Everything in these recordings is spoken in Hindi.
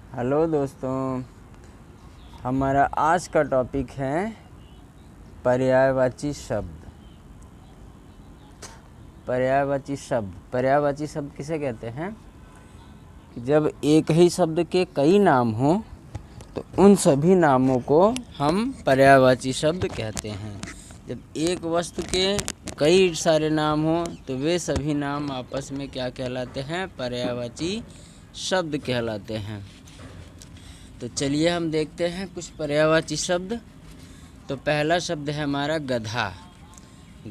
हेलो दोस्तों, हमारा आज का टॉपिक है पर्यायवाची शब्द। पर्यायवाची शब्द किसे कहते हैं कि जब एक ही शब्द के कई नाम हों तो उन सभी नामों को हम पर्यायवाची शब्द कहते हैं। जब एक वस्तु के कई सारे नाम हों तो वे सभी नाम आपस में क्या कहलाते हैं? पर्यायवाची शब्द कहलाते हैं। तो चलिए हम देखते हैं कुछ पर्यायवाची शब्द। तो पहला शब्द है हमारा गधा।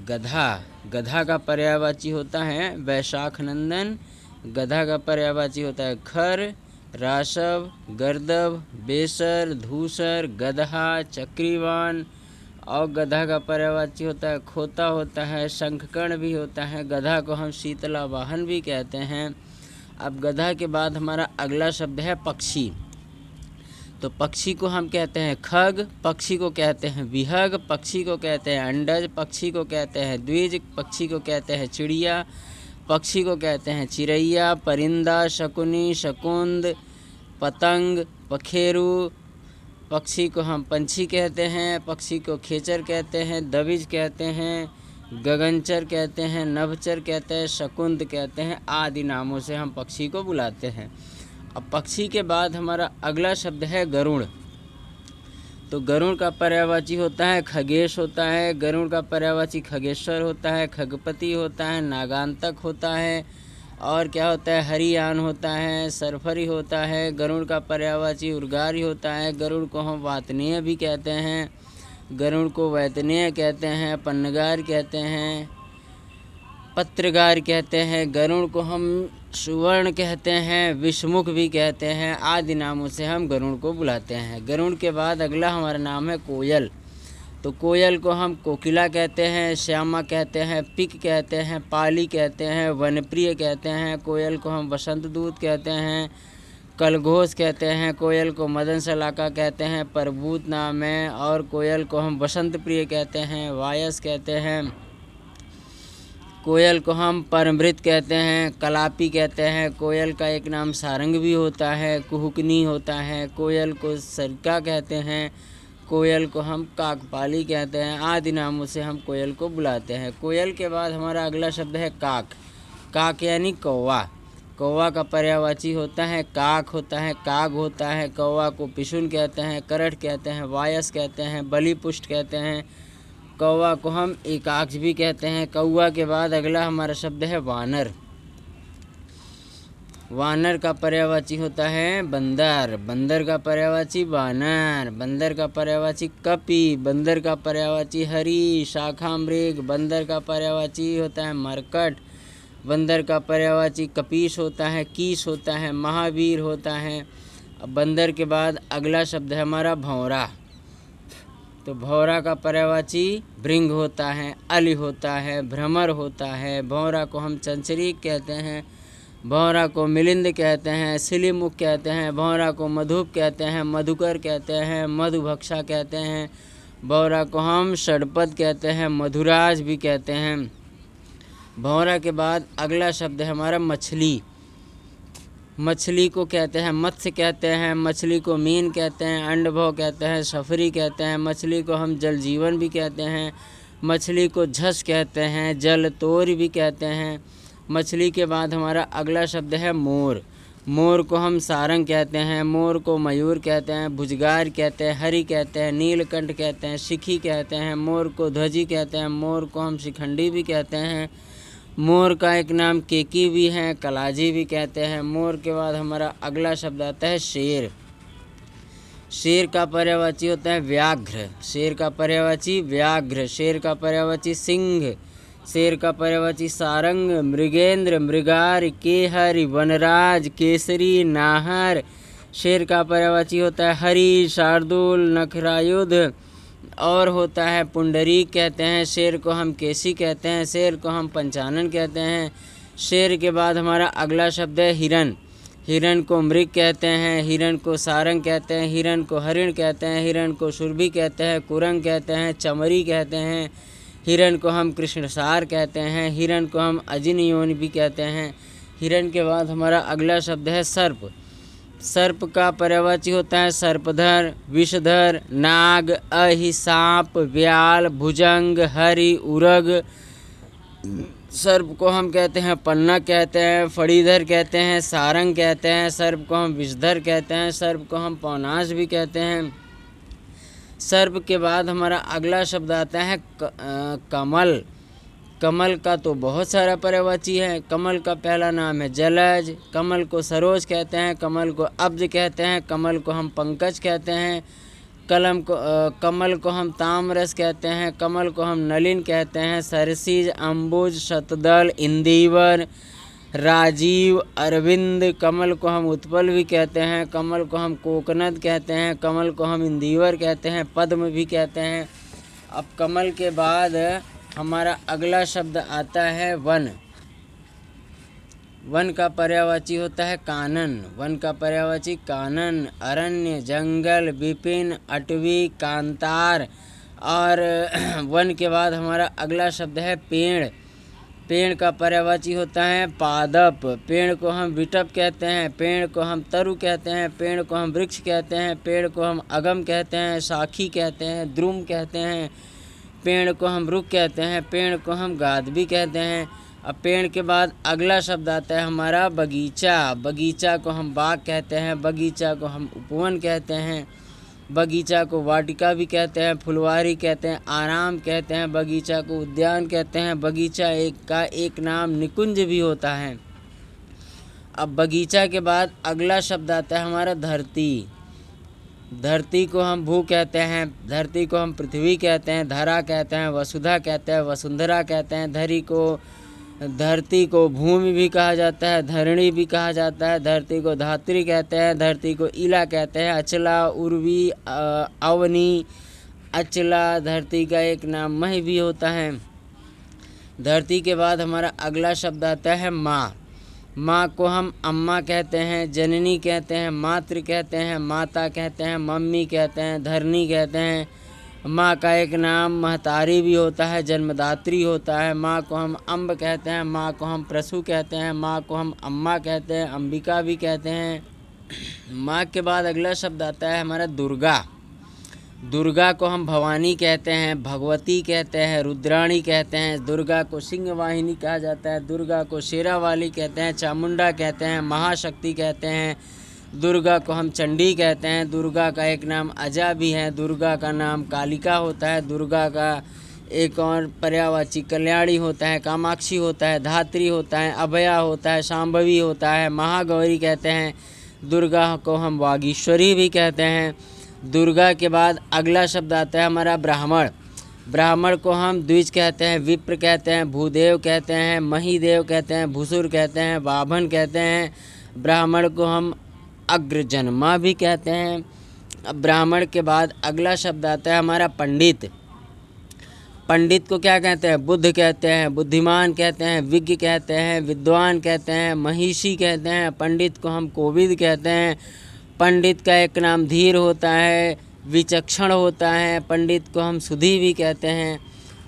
गधा का पर्यायवाची होता है वैशाख नंदन। गधा का पर्यायवाची होता है खर, राशव, गर्दभ, बेसर, धूसर, गदहा, चक्रीवान। और गधा का पर्यायवाची होता है खोता होता है, शंखकर्ण भी होता है। गधा को हम शीतला वाहन भी कहते हैं। अब गधा के बाद हमारा अगला शब्द है पक्षी। तो पक्षी को हम कहते हैं खग, पक्षी को कहते हैं विहग, पक्षी को कहते हैं अंडज, पक्षी को कहते हैं द्विज, पक्षी को कहते हैं चिड़िया, पक्षी को कहते हैं चिरैया, परिंदा, शकुनी, शकुंद, पतंग, पखेरु। पक्षी को हम पंछी कहते हैं, पक्षी को खेचर कहते हैं, दविज कहते हैं, गगनचर कहते हैं, नभचर कहते हैं, शकुंद कहते हैं। आदि नामों से हम पक्षी को बुलाते हैं। अब पक्षी के बाद हमारा अगला शब्द है गरुड़। तो गरुड़ का पर्यायवाची होता है खगेश होता है। गरुड़ का पर्यायवाची खगेश्वर होता है, खगपति होता है, नागांतक होता है, और क्या होता है हरियान होता है, सरफरी होता है। गरुड़ का पर्यायवाची उर्गारी होता है। गरुड़ को हम वातनीय भी कहते हैं, गरुड़ को वैतनीय कहते हैं, पन्नगार कहते हैं, पत्रगार कहते हैं। गरुड़ को हम सुवर्ण कहते हैं, विषमुख भी कहते हैं। आदि नामों से हम गरुड़ को बुलाते हैं। गरुड़ के बाद अगला हमारा नाम है कोयल। तो कोयल को हम कोकिला कहते हैं, श्यामा कहते हैं, पिक कहते हैं, पाली कहते हैं, वनप्रिय कहते हैं। कोयल को हम वसंत दूत कहते हैं, कलघोष कहते हैं। कोयल को मदन सलाका कहते हैं, प्रभूत नाम है। और कोयल को हम वसंत प्रिय कहते हैं, वायस कहते हैं। कोयल को हम परमृत कहते हैं, कलापी कहते हैं। कोयल का एक नाम सारंग भी होता है, कुहुकनी होता है। कोयल को सरका कहते हैं। कोयल को हम काकपाली कहते हैं। आदि नामों से हम कोयल को बुलाते हैं। कोयल के बाद हमारा अगला शब्द है काक। काक यानी कौवा। कौवा का पर्यायवाची होता है काक होता है, काग होता है। कौवा को पिशुन कहते हैं, करठ कहते हैं, वायस कहते हैं, बलिपुष्ट कहते हैं। कौवा को हम एकाक्ष भी कहते हैं। कौवा के बाद अगला हमारा शब्द है वानर। वानर का पर्यायवाची होता है बंदर। बंदर का पर्यायवाची वानर। बंदर का पर्यायवाची कपि। बंदर का पर्यायवाची हरि, शाखामृग। बंदर का पर्यायवाची होता है मरकट। बंदर का पर्यायवाची कपीश होता है, कीश होता है, महावीर होता है। अब बंदर के बाद अगला शब्द है हमारा भौरा। तो भौरा का पर्यायवाची भृंग होता है, अली होता है, भ्रमर होता है। भौरा को हम चंचरीक कहते हैं, भौरा को मिलिंद कहते हैं, सिलीमुख कहते हैं। भौरा को मधुप कहते हैं, मधुकर कहते हैं, मधुभक्षा कहते हैं। भौरा को हम षडपद कहते हैं, मधुराज भी कहते हैं। भौरा के बाद अगला शब्द है हमारा मछली। मछली को कहते हैं मत्स्य कहते हैं, मछली को मीन कहते हैं, अंडभव कहते हैं, सफरी कहते हैं। मछली को हम जल जीवन भी कहते हैं। मछली को झस कहते हैं, जल तोर भी कहते हैं। मछली के बाद हमारा अगला शब्द है मोर। मोर को हम सारंग कहते हैं, मोर को मयूर कहते हैं, भुजगार कहते हैं, हरि कहते हैं, नीलकंठ कहते हैं, शिखी कहते हैं। मोर को ध्वजी कहते हैं, मोर को हम शिखंडी भी कहते हैं। मोर का एक नाम केकी भी है, कलाजी भी कहते हैं। मोर के बाद हमारा अगला शब्द आता है शेर। शेर का पर्यायवाची होता है व्याघ्र। शेर का पर्यायवाची व्याघ्र। शेर का पर्यायवाची सिंह। शेर का पर्यायवाची सारंग, मृगेंद्र, मृगार, केहर, वनराज, केसरी, नाहर। शेर का पर्यायवाची होता है हरि, शार्दुल, नखरायुध, और होता है पुंडरीक कहते हैं। शेर को हम केसी कहते हैं। शेर को हम पंचानन कहते हैं। शेर के बाद हमारा अगला शब्द है हिरन। हिरन को मृग कहते हैं, हिरन को सारंग कहते हैं, हिरन को हरिण कहते हैं, हिरन को सुरभि कहते हैं, कुरंग कहते हैं, चमरी कहते हैं। हिरन को हम कृष्णसार कहते हैं। हिरन को हम अजिन योनि भी कहते हैं। हिरन के बाद हमारा अगला शब्द है सर्प। सर्प का पर्यायवाची होता है सर्पधर, विषधर, नाग, अहि, सांप, व्याल, भुजंग, हरि, उरग। सर्प को हम कहते हैं पन्ना कहते हैं, फणीधर कहते हैं, सारंग कहते हैं। सर्प को हम विषधर कहते हैं, सर्प को हम पौनाश भी कहते हैं। सर्प के बाद हमारा अगला शब्द आता है कमल। कमल का तो बहुत सारा पर्यायवाची है। कमल का पहला नाम है जलज, कमल को सरोज कहते हैं, कमल को अब्ज कहते हैं, कमल को हम पंकज कहते हैं, कमल को हम ताम्रस कहते हैं, कमल को हम नलिन कहते हैं। सरसीज, अम्बुज, शतदल, इंदिवर, राजीव, अरविंद। कमल को हम उत्पल भी कहते हैं, कमल को हम कोकनद कहते हैं, कमल को हम इंदिवर कहते हैं, पद्म भी कहते हैं। अब कमल के बाद हमारा अगला शब्द आता है वन। वन का पर्यायवाची होता है कानन। वन का पर्यायवाची कानन, अरण्य, जंगल, विपिन, अटवी, कांतार। और वन के बाद हमारा अगला शब्द है पेड़। पेड़ का पर्यायवाची होता है पादप। पेड़ को हम विटप कहते हैं, पेड़ को हम तरु कहते हैं, पेड़ को हम वृक्ष कहते हैं, पेड़ को हम अगम कहते हैं, साखी कहते हैं, द्रुम कहते हैं, पेड़ को हम रुख कहते हैं, पेड़ को हम गाद भी कहते हैं। अब पेड़ के बाद अगला शब्द आता है हमारा बगीचा। बगीचा को हम बाग कहते हैं, बगीचा को हम उपवन कहते हैं, बगीचा को वाटिका भी कहते हैं, फुलवारी कहते हैं, आराम कहते हैं, बगीचा को उद्यान कहते हैं। बगीचा का एक नाम निकुंज भी होता है। अब बगीचा के बाद अगला शब्द आता है हमारा धरती। धरती को हम भू कहते हैं, धरती को हम पृथ्वी कहते हैं, धरा कहते हैं, वसुधा कहते हैं, वसुंधरा कहते हैं। धरती को भूमि भी कहा जाता है, धरणी भी कहा जाता है। धरती को धात्री कहते हैं, धरती को इला कहते हैं। अचला, उर्वी, अवनी, अचला धरती का एक नाम मह भी होता है। धरती के बाद हमारा अगला शब्द आता है माँ। माँ को हम अम्मा कहते हैं, जननी कहते हैं, मातृ कहते हैं, माता कहते हैं, मम्मी कहते हैं, धरनी कहते हैं। माँ का एक नाम महतारी भी होता है, जन्मदात्री होता है। माँ को हम अम्ब कहते हैं, माँ को हम प्रसू कहते हैं, माँ को हम अम्मा कहते हैं, अंबिका भी कहते हैं। माँ के बाद अगला शब्द आता है हमारा दुर्गा। दुर्गा को हम भवानी कहते हैं, भगवती कहते हैं, रुद्राणी कहते हैं। दुर्गा को सिंह वाहिनी कहा जाता है, दुर्गा को शेरावाली कहते हैं, चामुंडा कहते हैं, महाशक्ति कहते हैं। दुर्गा को हम चंडी कहते हैं। दुर्गा का एक नाम अजा भी है, दुर्गा का नाम कालिका होता है। दुर्गा का एक और पर्यायवाची कल्याणी होता है, कामाक्षी होता है, धात्री होता है, अभया होता है, शांभवी होता है, महागौरी कहते हैं। दुर्गा को हम वागीश्वरी भी कहते हैं। दुर्गा के बाद अगला शब्द आता है हमारा ब्राह्मण। ब्राह्मण को हम द्विज कहते हैं, विप्र कहते हैं, भूदेव कहते हैं, महीदेव कहते हैं, भूसुर कहते हैं, बाभन कहते हैं। ब्राह्मण को हम अग्रजन्मा भी कहते हैं। अब ब्राह्मण के बाद अगला शब्द आता है हमारा पंडित। पंडित को क्या कहते हैं? बुद्ध कहते हैं, बुद्धिमान कहते हैं, विज्ञ कहते हैं, विद्वान कहते हैं, महिषी कहते हैं। पंडित को हम कोविद कहते हैं। पंडित का एक नाम धीर होता है, विचक्षण होता है। पंडित को हम सुधी भी कहते हैं।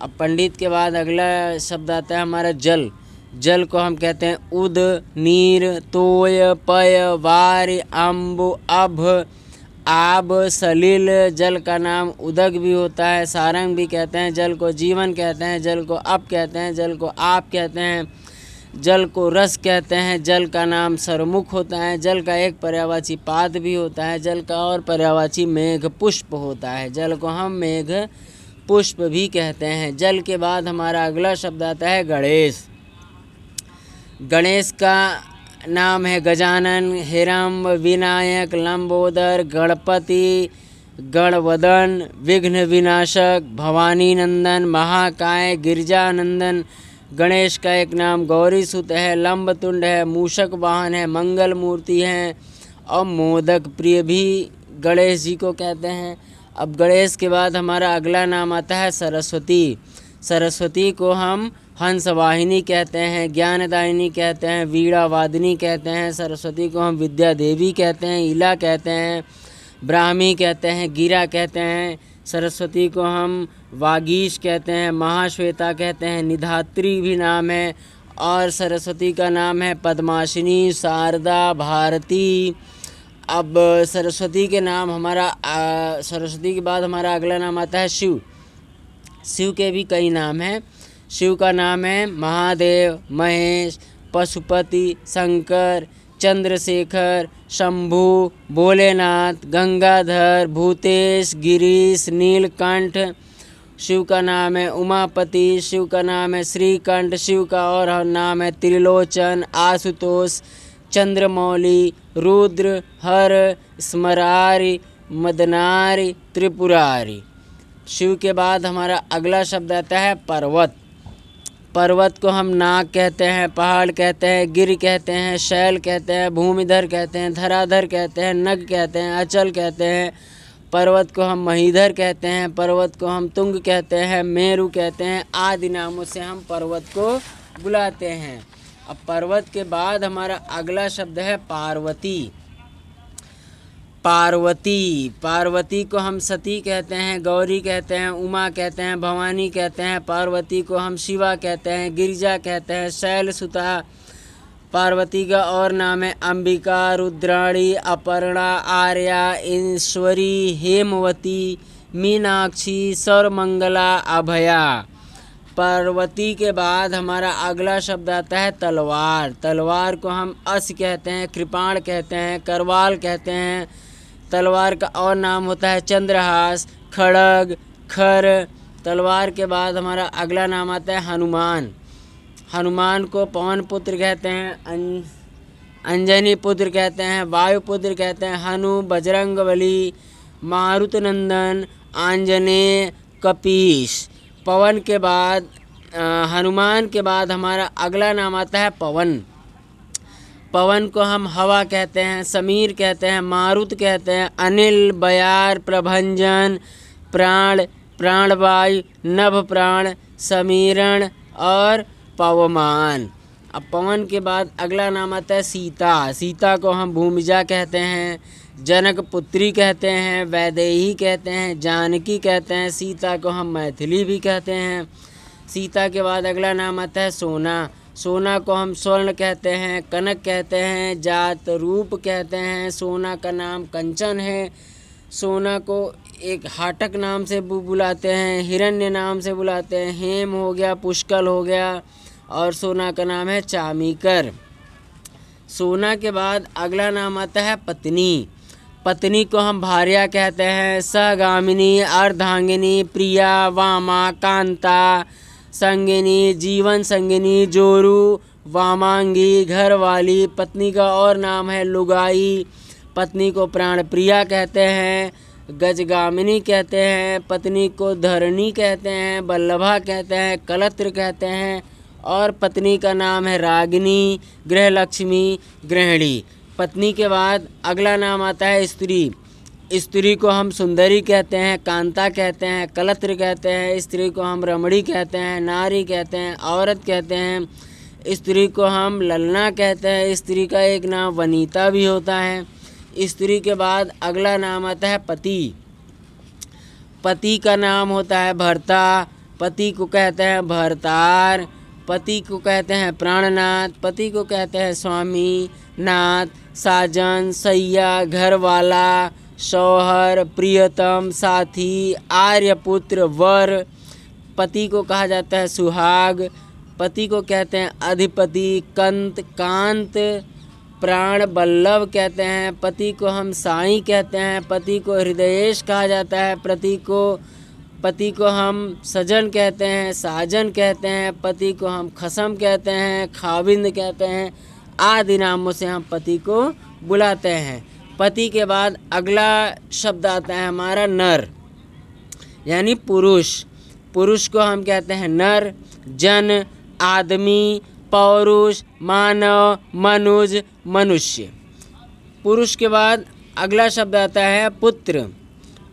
अब पंडित के बाद अगला शब्द आता है हमारा जल। जल को हम कहते हैं उद, नीर, तोय, पय, वार, अम्ब, अभ, आब, सलिल। जल का नाम उदक भी होता है, सारंग भी कहते हैं। जल को जीवन कहते हैं, जल को अप कहते हैं, जल को आप कहते हैं, जल को रस कहते हैं। जल का नाम सरमुख होता है। जल का एक पर्यायवाची पाद भी होता है। जल का और पर्यायवाची मेघ पुष्प होता है। जल को हम मेघ पुष्प भी कहते हैं। जल के बाद हमारा अगला शब्द आता है गणेश। गणेश का नाम है गजानन, हिरम्ब, विनायक, लंबोदर, गणपति, गणवदन, विघ्न विनाशक, भवानी नंदन, महाकाय, गिरजानंदन। गणेश का एक नाम गौरी सुत है, लंबतुंड है, मूषक वाहन है, मंगल मूर्ति है और मोदक प्रिय भी गणेश जी को कहते हैं। अब गणेश के बाद हमारा अगला नाम आता है सरस्वती। सरस्वती को हम हंस वाहिनी कहते हैं, ज्ञानदायिनी कहते हैं, वीणा वादिनी कहते हैं। सरस्वती को हम विद्या देवी कहते हैं, इला कहते हैं, ब्राह्मी कहते हैं, गिरा कहते हैं। सरस्वती को हम वागीश कहते हैं, महाश्वेता कहते हैं, निधात्री भी नाम है। और सरस्वती का नाम है पद्माशिनी, शारदा, भारती, अब सरस्वती के नाम हमारा सरस्वती के बाद हमारा अगला नाम आता है शिव। शिव के भी कई नाम हैं। शिव का नाम है महादेव, महेश, पशुपति, शंकर, चंद्रशेखर, शंभु, भोलेनाथ, गंगाधर, भूतेश, गिरीश, नीलकंठ। शिव का नाम है उमापति, शिव का नाम है श्रीकंठ, शिव का और नाम है त्रिलोचन, आशुतोष, चंद्रमौली, रुद्र, हर, स्मरारि, मदनारि, त्रिपुरारि। शिव के बाद हमारा अगला शब्द आता है पर्वत। पर्वत को हम नाग कहते हैं, पहाड़ कहते हैं, गिर कहते हैं, शैल कहते हैं, भूमिधर कहते हैं, धराधर कहते हैं, नग कहते हैं, अचल कहते हैं। पर्वत को हम महीधर कहते हैं, पर्वत को हम तुंग कहते हैं, मेरु कहते हैं, आदि नामों से हम पर्वत को बुलाते हैं। अब पर्वत के बाद हमारा अगला शब्द है पार्वती। पार्वती, पार्वती को हम सती कहते हैं, गौरी कहते हैं, उमा कहते हैं, भवानी कहते हैं। पार्वती को हम शिवा कहते हैं, गिरिजा कहते हैं, शैलसुता। पार्वती का और नाम है अंबिका, रुद्राणी, अपर्णा, आर्या, ईश्वरी, हेमवती, मीनाक्षी, सर्वमंगला, अभया। पार्वती के बाद हमारा अगला शब्द आता है तलवार। तलवार को हम अस कहते हैं, कृपाण कहते हैं, करवाल कहते हैं। तलवार का और नाम होता है चंद्रहास, खड़ग, खर। तलवार के बाद हमारा अगला नाम आता है हनुमान। हनुमान को पवन पुत्र कहते हैं, अंजनी पुत्र कहते हैं, वायु पुत्र कहते हैं, हनु, बजरंगबली, मारुतनंदन, आंजनेय, कपीश। पवन के बाद हनुमान के बाद हमारा अगला नाम आता है पवन। पवन को हम हवा कहते हैं, समीर कहते हैं, मारुत कहते हैं, अनिल, बयार, प्रभंजन, प्राण, प्राणवायु, नभ प्राण, समीरण और पवमान। अब पवन के बाद अगला नाम आता है सीता। सीता को हम भूमिजा कहते हैं, जनक पुत्री कहते हैं, वैदेही कहते हैं, जानकी कहते हैं। सीता को हम मैथिली भी कहते हैं। सीता के बाद अगला नाम आता है सोना। सोना को हम स्वर्ण कहते हैं, कनक कहते हैं, जात रूप कहते हैं। सोना का नाम कंचन है। सोना को एक हाटक नाम से बुलाते हैं, हिरण्य नाम से बुलाते हैं, हेम हो गया, पुष्कल हो गया और सोना का नाम है चामीकर। सोना के बाद अगला नाम आता है पत्नी। पत्नी को हम भार्या कहते हैं, सहगामिनी, अर्धांगिनी, प्रिया, वामा, कांता, संगिनी, जीवन संगिनी, जोरू, वामांगी, घर वाली। पत्नी का और नाम है लुगाई। पत्नी को प्राण प्रिया कहते हैं, गजगामिनी कहते हैं। पत्नी को धरणी कहते हैं, बल्लभा कहते हैं, कलत्र कहते हैं और पत्नी का नाम है रागिनी, गृहलक्ष्मी, गृहिणी। पत्नी के बाद अगला नाम आता है स्त्री। स्त्री को हम सुंदरी कहते हैं, कांता कहते हैं, कलत्र कहते हैं। स्त्री को हम रमणी कहते हैं, नारी कहते हैं, औरत कहते हैं। स्त्री को हम ललना कहते हैं। स्त्री का एक नाम वनीता भी होता है। स्त्री के बाद अगला नाम आता है पति। पति का नाम होता है भर्ता। पति को कहते हैं भरतार। पति को कहते हैं प्राणनाथ। पति को कहते हैं स्वामी, नाथ, साजन, सैया, घरवाला, शौहर, प्रियतम, साथी, आर्यपुत्र, वर। पति को कहा जाता है सुहाग। पति को कहते हैं अधिपति, कंत, कांत, प्राण बल्लभ कहते हैं। पति को हम साईं कहते हैं। पति को हृदयेश कहा जाता है। पति को हम सजन कहते हैं, साजन कहते हैं। पति को हम खसम कहते हैं, खाविंद कहते हैं। आदि नामों से हम पति को बुलाते हैं। पति के बाद अगला शब्द आता है हमारा नर, यानी पुरुष। पुरुष को हम कहते हैं नर, जन, आदमी, पौरुष, मानव, मनुज, मनुष्य। पुरुष के बाद अगला शब्द आता है पुत्र।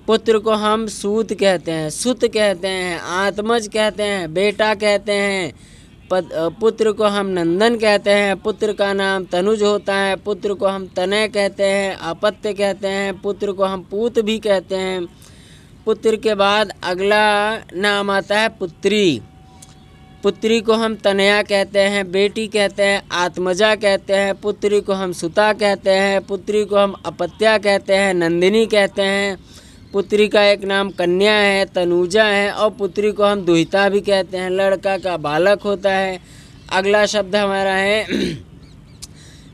पुत्र को हम सूत कहते हैं, सुत कहते हैं, आत्मज कहते हैं, बेटा कहते हैं। पुत्र को हम नंदन कहते हैं। पुत्र का नाम तनुज होता है। पुत्र को हम तनय कहते हैं, अपत्य कहते हैं। पुत्र को हम पूत भी कहते हैं। पुत्र के बाद अगला नाम आता है पुत्री। पुत्री को हम तनया कहते हैं, बेटी कहते हैं, आत्मजा कहते हैं, पुत्री को हम सुता कहते हैं, पुत्री को हम अपत्या कहते हैं, नंदिनी कहते हैं, पुत्री का एक नाम कन्या है, तनुजा है, और पुत्री को हम दुहिता भी कहते हैं, लड़का का बालक होता है। अगला शब्द हमारा है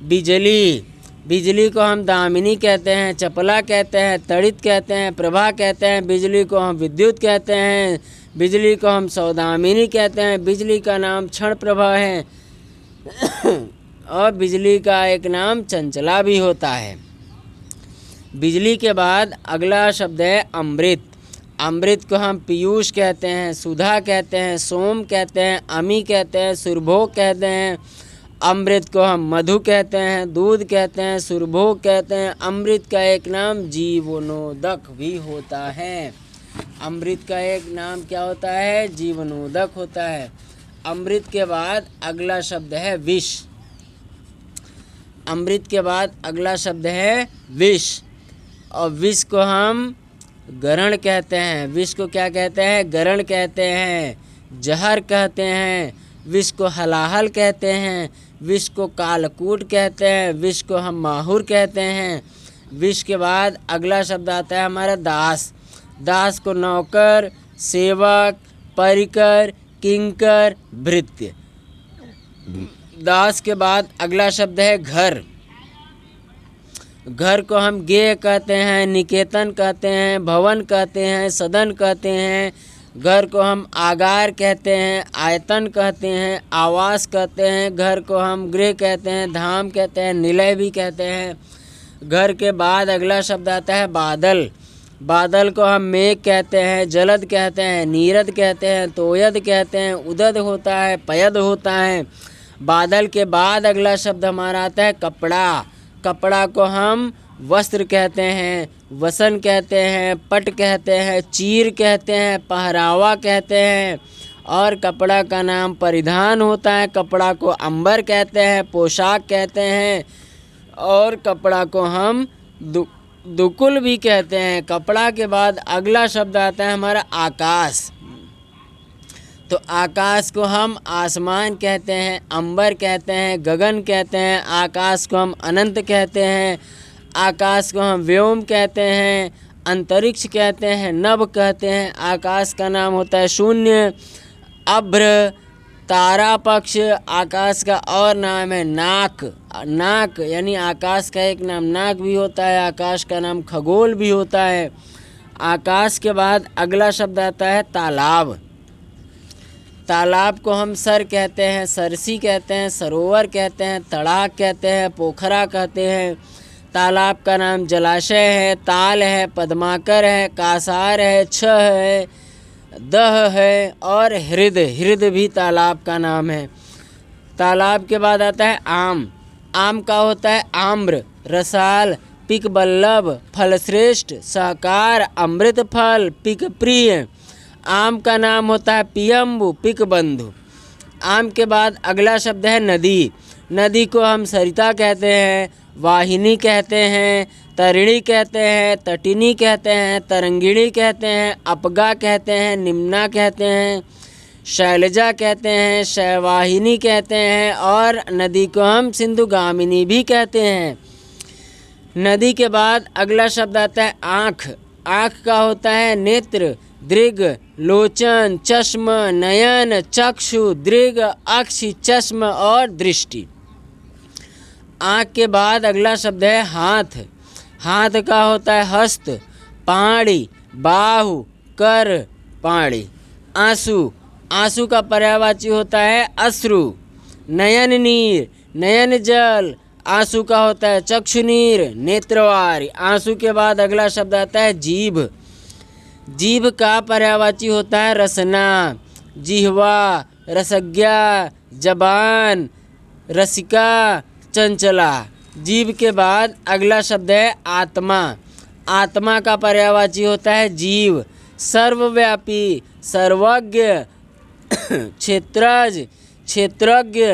बिजली। बिजली को हम दामिनी कहते हैं, चपला कहते हैं, तड़ित कहते हैं, प्रभा कहते हैं, बिजली को हम विद्युत कहते हैं, बिजली को हम सौदामिनी कहते हैं, बिजली का नाम क्षण प्रभा है और बिजली का एक नाम चंचला भी होता है। बिजली के बाद अगला शब्द है अमृत। अमृत को हम पीयूष कहते हैं, सुधा कहते हैं, सोम कहते हैं, अमी कहते हैं, सुरभोग कहते हैं। अमृत को हम मधु कहते हैं, दूध कहते हैं, सुरभोग कहते हैं। अमृत का एक नाम जीवनोदक भी होता है। अमृत का एक नाम क्या होता है? जीवनोदक होता है। अमृत के बाद अगला शब्द है विष। अमृत के बाद अगला शब्द है विष, और विष को हम गरण कहते हैं। विष को क्या कहते हैं? गरण कहते हैं, जहर कहते हैं। विष को हलाहल कहते हैं, विष को कालकूट कहते हैं, विष को हम माहुर कहते हैं। विष के बाद अगला शब्द आता है हमारा दास। दास को नौकर, सेवक, परिकर, किंकर, भृत्य। दास के बाद अगला शब्द है घर। घर को हम गेह कहते हैं, निकेतन कहते हैं, भवन कहते हैं, सदन कहते हैं। घर को हम आगार कहते हैं, आयतन कहते हैं, आवास कहते हैं। घर को हम गृह कहते हैं, धाम कहते हैं, निलय भी कहते हैं। घर के बाद अगला शब्द आता है बादल। बादल को हम मेघ कहते हैं, जलद कहते हैं, नीरद कहते हैं, तोयद कहते हैं, उदद होता है, पयद होता है। बादल के बाद अगला शब्द हमारा आता है कपड़ा। कपड़ा को हम वस्त्र कहते हैं, वसन कहते हैं, पट कहते हैं, चीर कहते हैं, पहरावा कहते हैं। और कपड़ा का नाम परिधान होता है। कपड़ा को अंबर कहते हैं, पोशाक कहते हैं। और कपड़ा को हम दुकुल भी कहते हैं। कपड़ा के बाद अगला शब्द आता है हमारा आकाश। तो आकाश को हम आसमान कहते हैं, अंबर कहते हैं, गगन कहते हैं। आकाश को हम अनंत कहते हैं। आकाश को हम व्योम कहते हैं, अंतरिक्ष कहते हैं, नभ कहते हैं। आकाश का नाम होता है शून्य, अभ्र, तारा पक्ष। आकाश का और नाम है नाक। नाक यानी आकाश का एक नाम नाक भी होता है। आकाश का नाम खगोल भी होता है। आकाश के बाद अगला शब्द आता है तालाब। तालाब को हम सर कहते हैं, सरसी कहते हैं, सरोवर कहते हैं, तड़ाक कहते हैं, पोखरा कहते हैं। तालाब का नाम जलाशय है, ताल है, पद्माकर है, कासार है, छह है, दह है और हृद भी तालाब का नाम है। तालाब के बाद आता है आम। आम का होता है आम्र, रसाल, पिक बल्लभ, फलश्रेष्ठ, सहकार, अमृत फल, पिक प्रिय। आम का नाम होता है पियम्बु, पिक बंधु। आम के बाद अगला शब्द है नदी। नदी को हम सरिता कहते हैं, वाहिनी कहते हैं, तरिणी कहते हैं, तटिनी कहते हैं, तरंगिणी कहते हैं, अपगा कहते हैं, निम्ना कहते हैं, शैलजा कहते हैं, शैवाहिनी कहते हैं। और नदी को हम सिंधुगामिनी भी कहते हैं। नदी के बाद अगला शब्द आता है आँख। आँख का होता है नेत्र, दृग, लोचन, चश्म, नयन, चक्षु, दृग, अक्षि, चश्म और दृष्टि। आँख के बाद अगला शब्द है हाथ। हाथ का होता है हस्त, पाणी, बाहु, कर, पाणी। आंसू। आंसू का पर्यायवाची होता है अश्रु। नयन नीर, नयन जल। आंसू का होता है चक्षुनीर, नेत्रवारी। आंसू के बाद अगला शब्द आता है जीभ। जीभ का पर्यायवाची होता है रसना, जिह्वा, रसज्ञा, जबान, रसिका, चंचला। जीभ के बाद अगला शब्द है आत्मा। आत्मा का पर्यायवाची होता है जीव, सर्वव्यापी, सर्वज्ञ, क्षेत्रज, क्षेत्रज्ञ,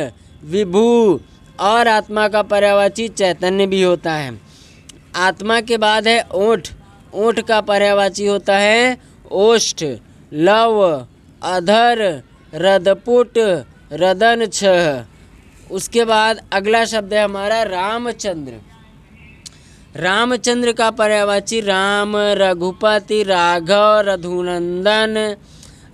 विभु। और आत्मा का पर्यायवाची चैतन्य भी होता है। आत्मा के बाद है ओठ। ओठ का पर्यायवाची होता है ओष्ठ, लव, अधर, रदपुट, रदन छह। उसके बाद अगला शब्द है हमारा रामचंद्र। रामचंद्र का पर्यायवाची राम, रघुपति, राघव, रघुनंदन,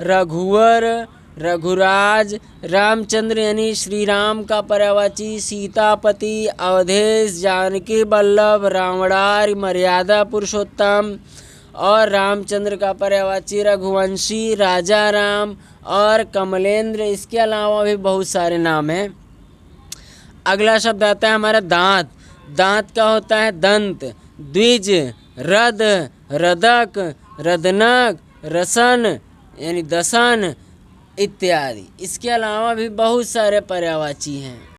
रघुवर, रघुराज। रामचंद्र यानी श्री राम का पर्यायवाची सीतापति, अवधेश, जानकी वल्लभ, रावणार्य, मर्यादा पुरुषोत्तम। और रामचंद्र का पर्यायवाची रघुवंशी, राजा राम और कमलेंद्र। इसके अलावा भी बहुत सारे नाम हैं। अगला शब्द आता है हमारा दांत। दांत का होता है दंत, द्विज, रद, रदक, रदनक, रसन यानी दसन इत्यादि। इसके अलावा भी बहुत सारे पर्यायवाची हैं।